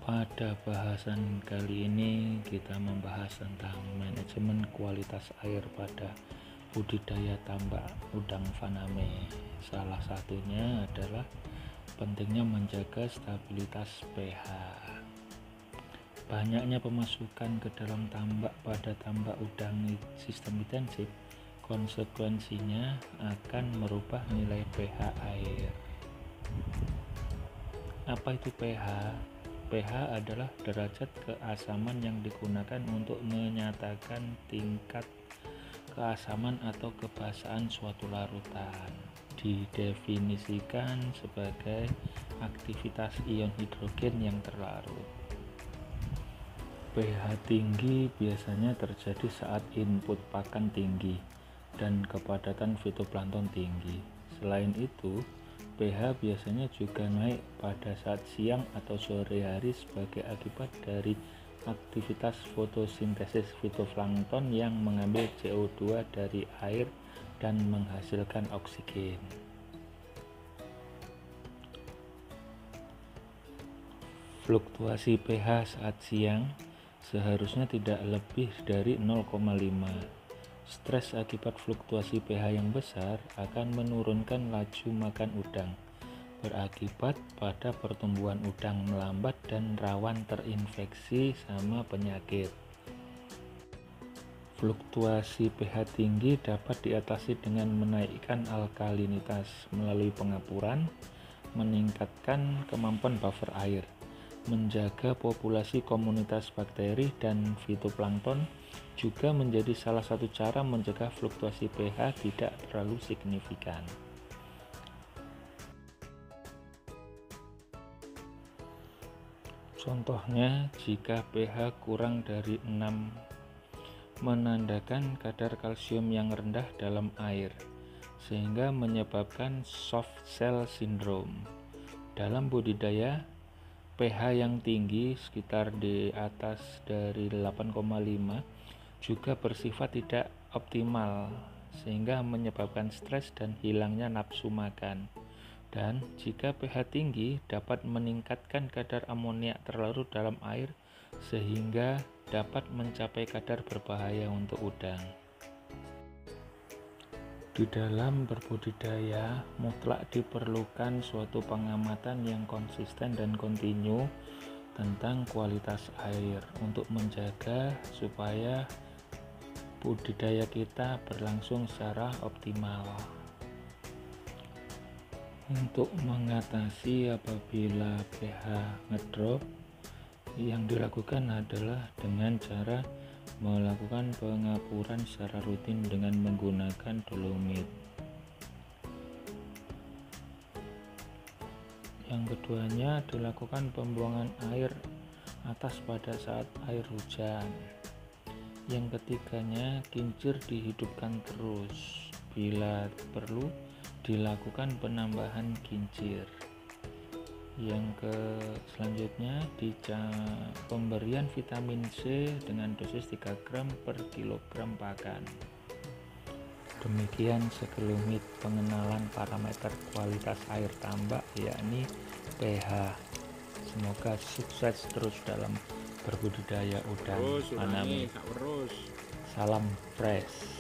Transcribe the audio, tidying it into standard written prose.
Pada bahasan kali ini kita membahas tentang manajemen kualitas air pada budidaya tambak udang faname. Salah satunya adalah pentingnya menjaga stabilitas pH. Banyaknya pemasukan ke dalam tambak pada tambak udang sistem intensif konsekuensinya akan merubah nilai pH air. Apa itu pH? pH adalah derajat keasaman yang digunakan untuk menyatakan tingkat keasaman atau kebasaan suatu larutan. Didefinisikan sebagai aktivitas ion hidrogen yang terlarut. pH tinggi biasanya terjadi saat input pakan tinggi dan kepadatan fitoplankton tinggi. Selain itu, pH biasanya juga naik pada saat siang atau sore hari sebagai akibat dari aktivitas fotosintesis fitoplankton yang mengambil CO2 dari air dan menghasilkan oksigen. Fluktuasi pH saat siang seharusnya tidak lebih dari 0,5. Stres akibat fluktuasi pH yang besar akan menurunkan laju makan udang, berakibat pada pertumbuhan udang melambat dan rawan terinfeksi sama penyakit. Fluktuasi pH tinggi dapat diatasi dengan menaikkan alkalinitas melalui pengapuran, meningkatkan kemampuan buffer air, menjaga populasi komunitas bakteri dan fitoplankton juga menjadi salah satu cara mencegah fluktuasi pH tidak terlalu signifikan. Contohnya, jika pH kurang dari 6 menandakan kadar kalsium yang rendah dalam air, sehingga menyebabkan soft cell syndrome. Dalam budidaya, pH yang tinggi sekitar di atas dari 8,5 juga bersifat tidak optimal, sehingga menyebabkan stres dan hilangnya nafsu makan. Dan jika pH tinggi dapat meningkatkan kadar amoniak terlarut dalam air sehingga dapat mencapai kadar berbahaya untuk udang. Di dalam berbudidaya, mutlak diperlukan suatu pengamatan yang konsisten dan kontinu tentang kualitas air untuk menjaga supaya budidaya kita berlangsung secara optimal. Untuk mengatasi apabila pH ngedrop, yang dilakukan adalah dengan cara melakukan pengapuran secara rutin dengan menggunakan dolomit. Yang keduanya dilakukan pembuangan air atas pada saat air hujan. Yang ketiganya kincir dihidupkan terus, bila perlu dilakukan penambahan kincir. Yang selanjutnya pemberian vitamin C dengan dosis 3 gram per kilogram pakan. Demikian sekelumit pengenalan parameter kualitas air tambak, yakni pH. Semoga sukses terus dalam berbudidaya udang faname. Salam fresh.